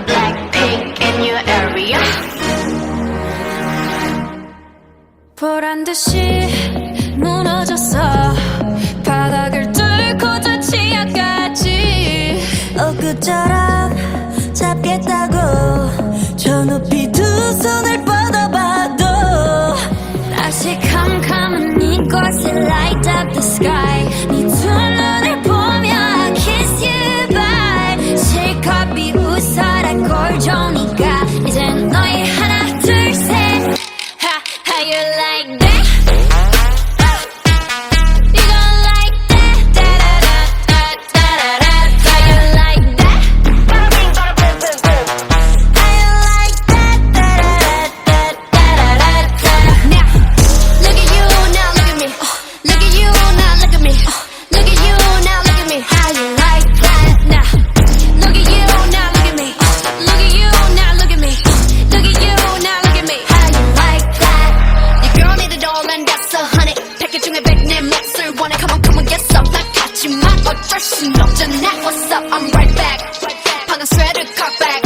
Blackpink in your area. 보란듯이 무너졌어. 바닥을 뚫고 저 지하까지. 엊그처럼 잡겠다고 저 높이 두 손을 뻗어봐도 다시 캄캄한 이곳에 light up the sky. 네 두 눈을 보며 I kiss you bye. 실컷 비웃어라 꼴 좋으니까 이젠 너의 하나 둘 셋. How you like that? You gon' like that? Da-da-da-da-da-da-da. How you like that? How you like that? Da-da-da-da-da-da-da. Now, look at you, now look at me. Look at you, now look at me. Look at you, now look at me. How you like that? Now, look at you, now look at me. Look at you, now look at me. Look at you, now look at me. How you like that? Your girl need it all and that's 100. 100개 중에 100 내 몫을 원해. Come on, get some. 난 같지만 어쩔 순 없잖아. What's up? I'm right back. 방금 sweater cut back.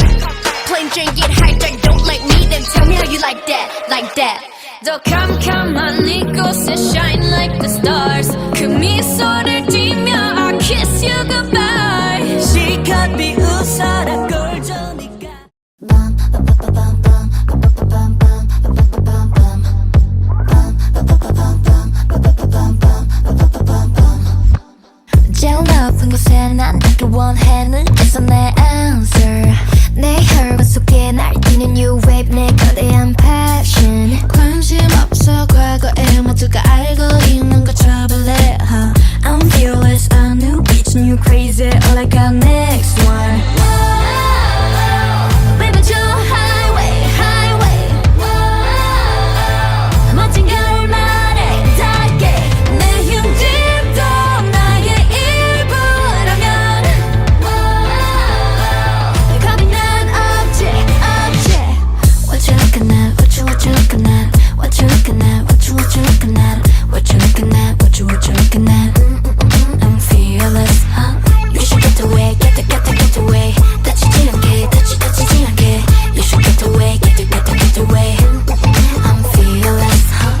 Plain Jane get hijacked. Don't like me, then tell me how you like that. Like that. 더 캄캄한 이곳에 shine like the stars. 그 미소를 띠며 I kiss you goodbye. 실컷 비웃어라 꼴 좋으니까 제일 높은 곳에 난 닿길 원해. 눈에서 내 answer. 내 혈관 속에 날뛰는 new wave. 내 거대한 passion. 관심 없어 과거에 모두가 알고 있는 거 trouble. I'm fearless, a new bitch, new crazy. All I got next one. Baby, 저 highway, highway. 멋진 결말에 닿게. 내 힘듦도 나의 일부라면 겁이 난 없지, 없지. What you looking at? What you looking at? What you looking at? What you looking at? What you looking at? What you looking at? I'm fearless, huh? You should get away, get away. 다치지 않게, 다치지 않게. You should get away, get away. I'm fearless, huh?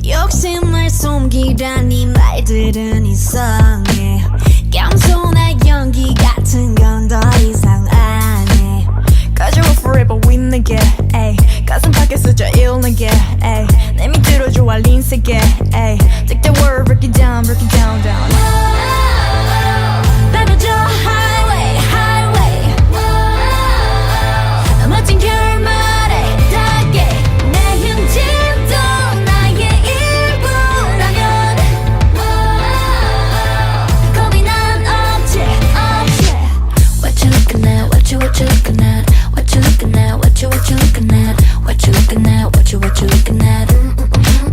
욕심을 숨기라니 말들은 이상해. 겸손한 연기 같은 건 더 이상 안 해. Cause you're forever with 내게 가슴 밖에서 저 일내게 내 밑으로 좋아 린세게 Take the word, break it down, down. Baby, 저 highway, highway. 멋진 결말에 닿게. 내 힘짐도 나의 일부라면 겁이 난 없지, 없지. What you looking at? What you looking at? What you looking at? What you looking at? What you looking at? What you looking at?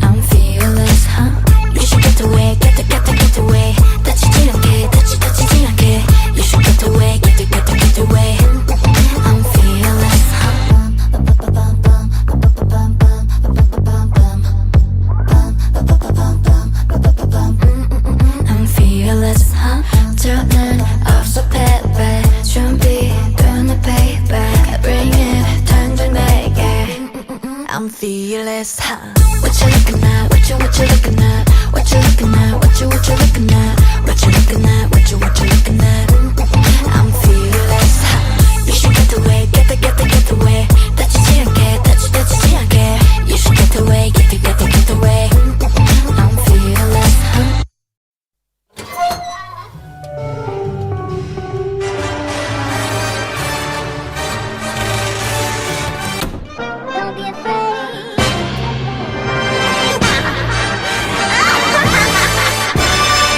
I'm fearless, huh? You should get away, get away. 다치지 않게, 다치지 않게. You should get away, get away. I'm fearless, huh? I'm fearless, huh? 저는 없어 baby. 준비된 내 paper. Bring it, 당장 내게. I'm fearless, huh? What you looking at? What you looking at? What you looking at? What you looking at? What you looking at? What you looking at? I'm fearless, huh? You should get away, get away. 다치지 않게, 다치지 않게. You should get away, get away. I'm fearless, huh? Don't be afraid.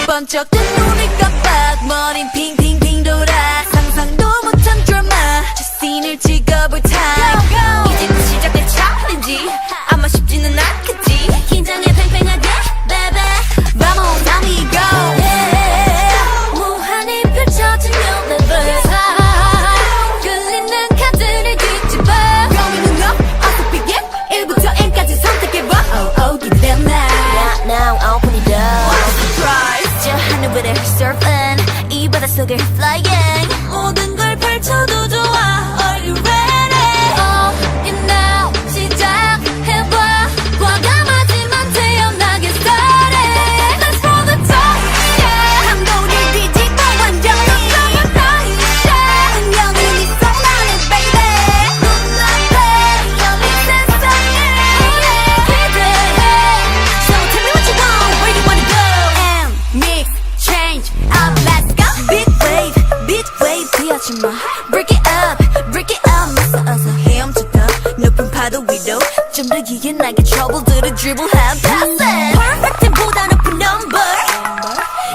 번쩍 뜬 눈을 깜빡 머린 핑핑핑 돌아 상상도 못한 드라마 저 씬을 찍어볼 타임 이제는 시작될 챌린지 아마 쉽지는 않겠지 긴장해 팽팽하게 baby Vamos amigo 무한히 펼쳐진 your level 끌리는 카드를 뒤집어 yeah, 나에게 trouble들을 dribble 한 passing Perfect보다 높은 number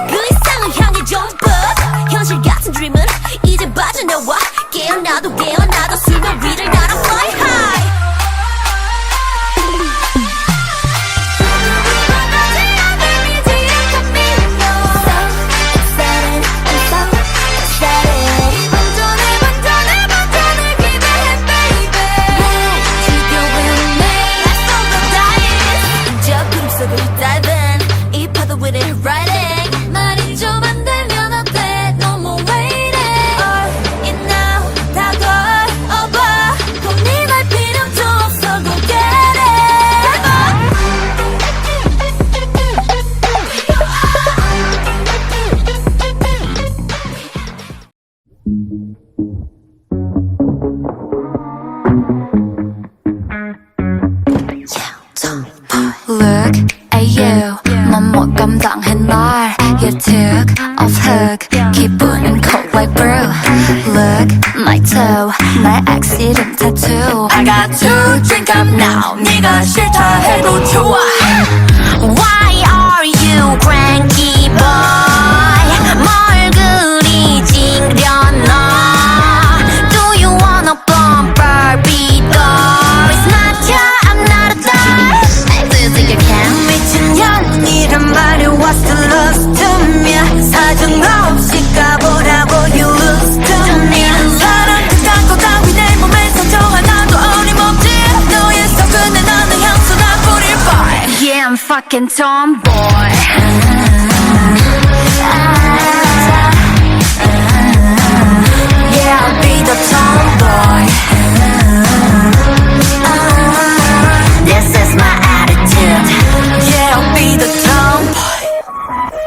그 이상을 향해 jump up 현실 같은 dream은 이제 빠져나와 깨어나도 깨어나도 수면 위를 날아 fly high Look at you 넌 못 감당해 날 You took off hook 기분은 cold like brew Look my toe 내 accident tattoo I got to drink up now 네가 싫다 해도 좋아 Why are you cranky boy 뭘 그리 찡그려놔 Do you wanna bump Barbie doll It's not your I'm not a doll 미친년이란 말이 what's the love to me 사정없이 까보라고 you lose to me 사랑 그딴 거 따위 내 몸에 상처 하나도 어림없지 너의 속은 내 나는 향수 나 뿌릴 boy Yeah I'm fucking tomboy Yeah I'll be the tomboy This is my attitude Yeah, I'll be the tomboy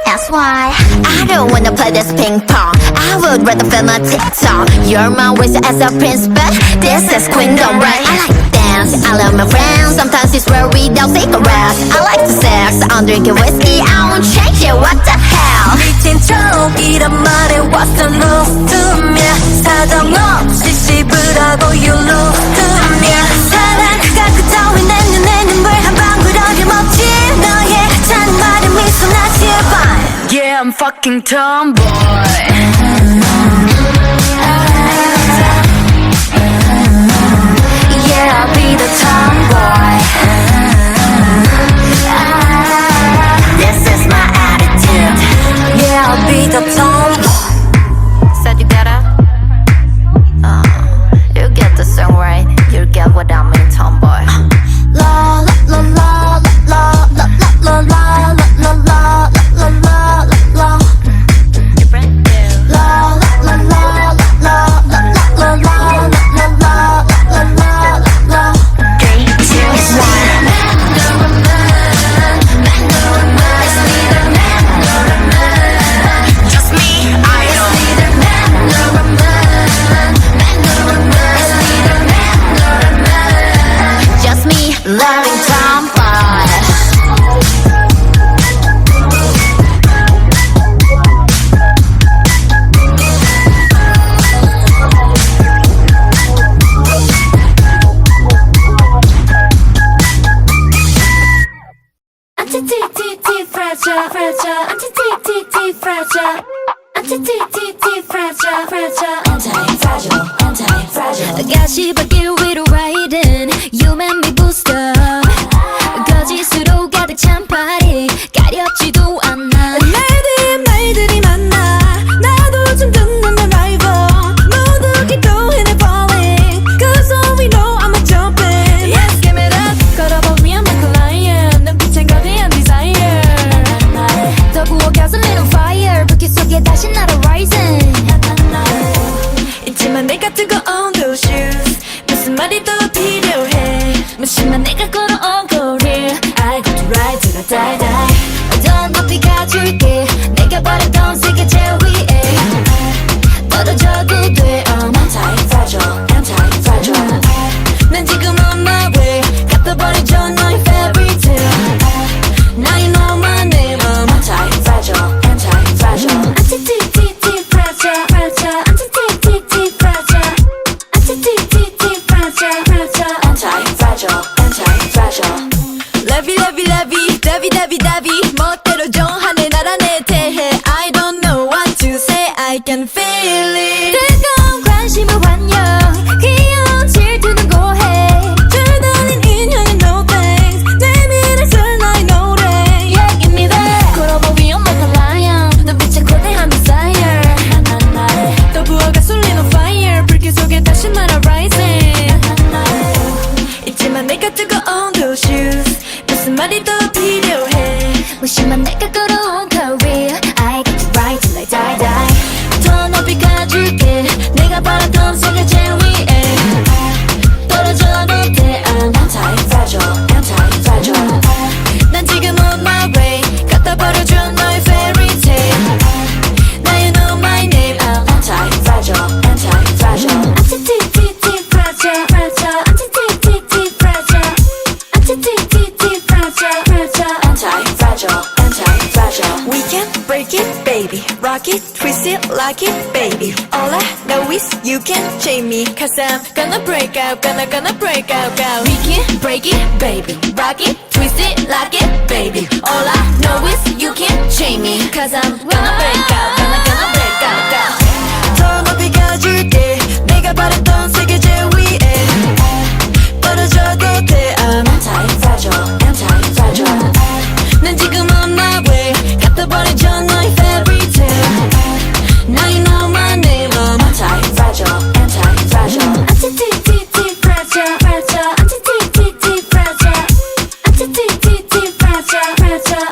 That's why I don't wanna play this ping pong I would rather film a TikTok You're my waist as a prince But this is queendom, right? I like dance, I love my friends Sometimes it's where we don't cigarettes I like the sex, I'm drinking whiskey I won't change it, what the hell 미친 척이란 말에 what's the love to me 사정없이 씹으라고 you lose to me 사랑 그 따위 내 눈에 눈물 한 방울 어림없지 너의 찬 말에 미소 나 제발 Yeah I'm fucking tomboy Yeah I'll be the tomboy This is my attitude Yeah I'll be the tomboy Said you gotta You get the song right You get what I mean tomboy La la la la la la la la la la la la la la different la la la la la la la la la la la la la 3, 2, 1 Just me, I Just me, loving tomboy Anti-T-T-T fragile, fragile Anti-T-T-T fragile Anti-T-T-T fragile, fragile Anti-fragile, anti-fragile 가시밭길 위로 riding You make me boost up 거짓으로 가득 찬 party 가렵지도 않아 말들이 많아 나도 좀 듣는 내 rival 모두 keep going and falling Cause all we know I'm a jumping Yes, give it up 걸어봐 me I'm like a lion 눈빛엔 거대한 desire 더 구워가서 little fire 불길 속에 다시 날아 rising 있지만 내가 뜨거운 those shoes 무슨 말이 더 필요해 무심한 내가 걸어온 거리 I got to ride till I die die 더 높이 가줄게 내가 바랬던 세계 제일 위에 떨어져도 돼 I'm anti-fragile, anti-fragile 난 지금 on my way 갚아버리죠 너의 fairy tale Now you know my name I'm anti-fragile, anti-fragile Anti-T-T-T fragile, fragile Anti-T-T-T fragile Anti-T-T-T fragile, fragile Anti-fragile, anti can feel it. 뜨거운 관심을 환영 귀여운 질투는 고해 줄다린 인형의 no thanks 내밀을 쓸 나의 노래 Yeah give me that 걸어봐 위험 못한 lion 눈빛에 거대한 desire 또 부어가 쏠린 on fire 불길 속에 다시 날아 rising 있지만 내가 뜨거운 those shoes 무슨 말이 더 필요해 무심한 내가 끌어온 career I get to ride till I die die 더 높이 가줄게 내가 바랐던 세계 제일 위에 떨어져도 돼 I'm Anti-fragile Anti-fragile 난 지금 on my way 갖다 버려줘 너의 fairy tale Now you know my name I'm Anti-fragile Anti-fragile Anti-fragile Fragile Anti-fragile Anti-fragile Fragile Anti-fragile Anti-fragile We can break it baby Rock it, twist it, lock it baby All I know is you can chain me Cause I'm gonna break out Gonna break out We can break it baby Rock it, twist it, lock it baby All I know is you can chain me Cause I'm gonna break out Gonna break out 더 높이 가줄게 내가 바랬던 세계 제일 위에 떨어져도 돼 I'm Anti-fragile Anti-fragile 난 지금 on my way 갖다 버리죠 너의 fairy tale Now you know my name I'm Anti-fragile Anti-fragile Anti-fragile Fragile Anti-fragile Anti-fragile Fragile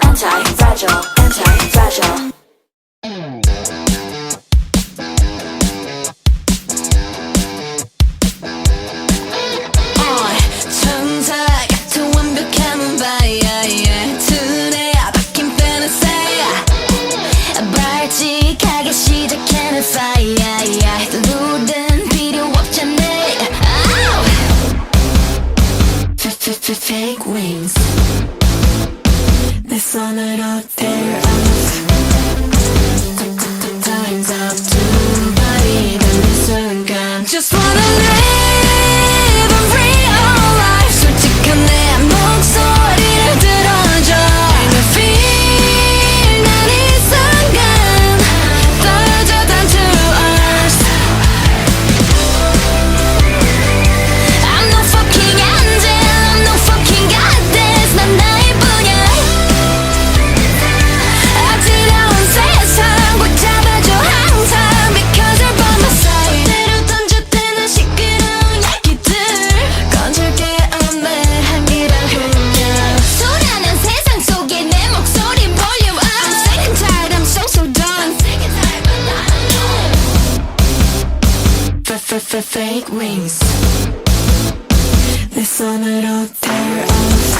Anti-fragile Anti-fragile 천사 같은 완벽한 문바이에 둘에 박힌 fantasy 발칙하게 시작하는 fire 룰은 필요 없잖아 Fake wings 내 손으로 tear off Time's up to body 닿는 순간 Just wanna live a real life 솔직한 내 목소리를 들어줘 And I feel 난 이 순간 떨어져 down to earth I'm no fucking angel I'm no fucking goddess 난 나일 뿐이야 어지러운 세상 꼭 잡아줘 항상 Because you're by my side 때로 던져대는 시끄러운 얘기들 건질게 없네 한기랑 그냥 소란한 세상 속에 내 목소리 볼륨 up I'm sick and tired I'm so done Fake wings 내 손으로 tear off